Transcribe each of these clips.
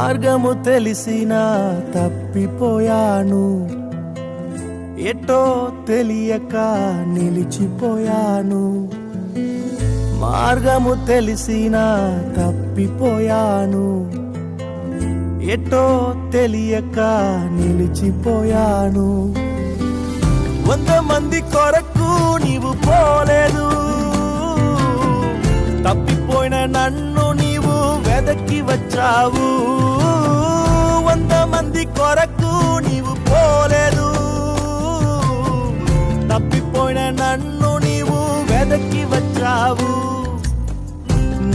మార్గము తెలిసినా తప్పిపోయాను, ఎటో తెలియక నిలిచిపోయాను. మార్గము తెలిసినా తప్పిపోయాను, ఎటో తెలియక నిలిచిపోయాను. 100 మంది కొరకు నీవు పోలేదు, తప్పిపోయిన నన్ను నీవు వెదకి వచ్చావు. 100 మంది కొరకు నీవు పోలేదు, తప్పిపోయిన నన్ను నీవు వెదకి వచ్చావు.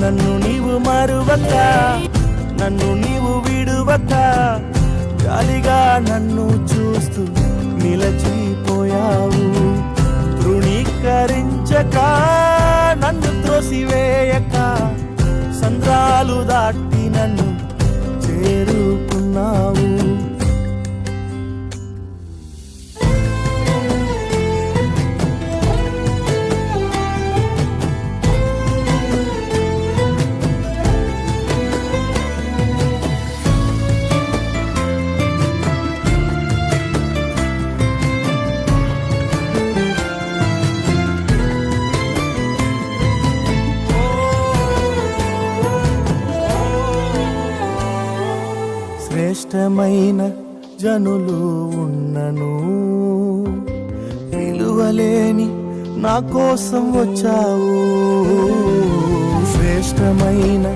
నన్ను నీవు మరువక, నన్ను నీవు విడువక, జాలిగా నన్ను చూస్తూ నిలచిపోయావు. తృణీకరించక, నన్ను త్రోసివేయక, సంద్రాలు దాటి నన్ను చేరుకున్నావు. శ్రేష్టమైన జనులు ఉన్నను, విలువలేని నా కోసం వచ్చావు. శ్రేష్టమైన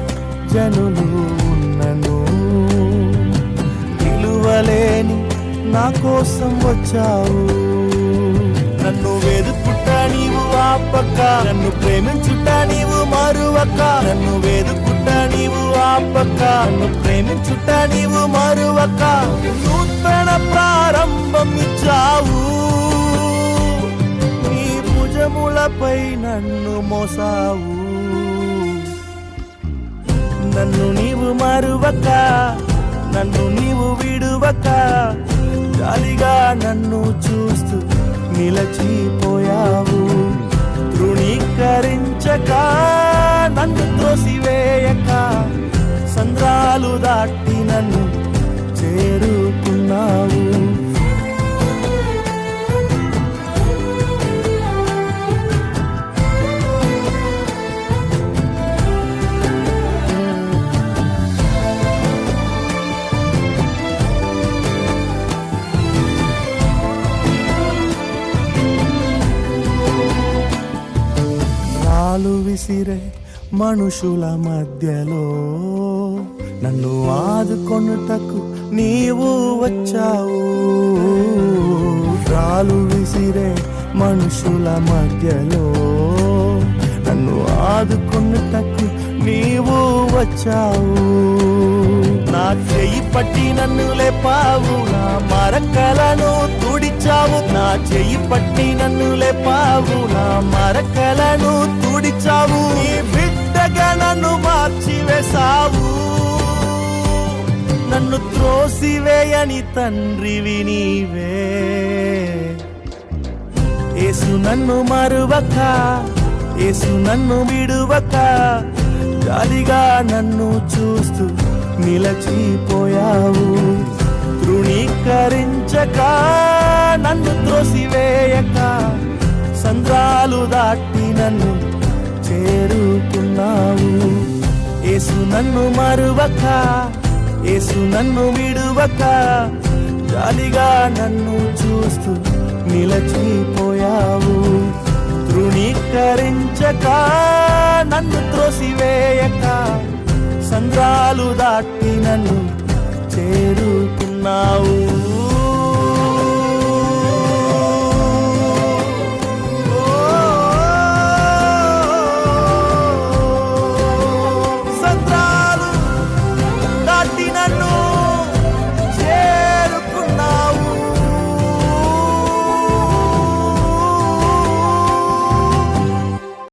జనులు ఉన్నను, విలువలేని నా కోసం వచ్చావు. నన్ను వెదుకుట నీవు ఆపక, నన్ను ప్రేమించుట నీవు మరువక. నన్ను వెదుకుట నీవు ఆపక, నన్ను ప్రేమించుట నీవు మరువక. నూతన ప్రారంభం ఇచ్చావు, నీ భుజములపై నన్ను మోసావు. నన్ను నీవు మరువక, నన్ను నీవు విడువక, జాలిగా నన్ను చూస్తూ నిలచిపోయావు. తృణీకరించక, నన్ను త్రోసివేయక, సంద్రాలు దాటి నన్ను చేరుకున్నావు. రాళ్ళు విసిరే మనుషుల మధ్యలో నన్ను ఆదుకొనుటకు నీవు వచ్చావు. రాళ్ళు విసిరే మనుషుల మధ్యలో నన్ను ఆదుకొనుటకు నీవు వచ్చావు. నా చెయ్యి పట్టి నన్ను లేపావు, నా మరకలను తుడిచావు. నా చెయ్యి పట్టి నన్ను లేపావు, నా మరకలను తుడిచావు. నీ బిడ్డగా నన్ను మార్చివేశావు, నన్ను త్రోసివేయని తండ్రివి నీవే. యేసు నన్ను మరువక, యేసు నన్ను విడువక, జాలిగా నన్ను చూస్తూ నిలచిపోయావు. తృణీకరించక, నన్ను త్రోసివేయక, సంద్రాలు దాటి నన్ను చేరుకున్నావు. యేసు నన్ను మరువక, యేసు నన్ను విడువక, జాలిగా నన్ను చూస్తూ నిలచిపోయావు. తృణీకరించక, నన్ను త్రోసివేయక, సంద్రాలు దాటి నన్ను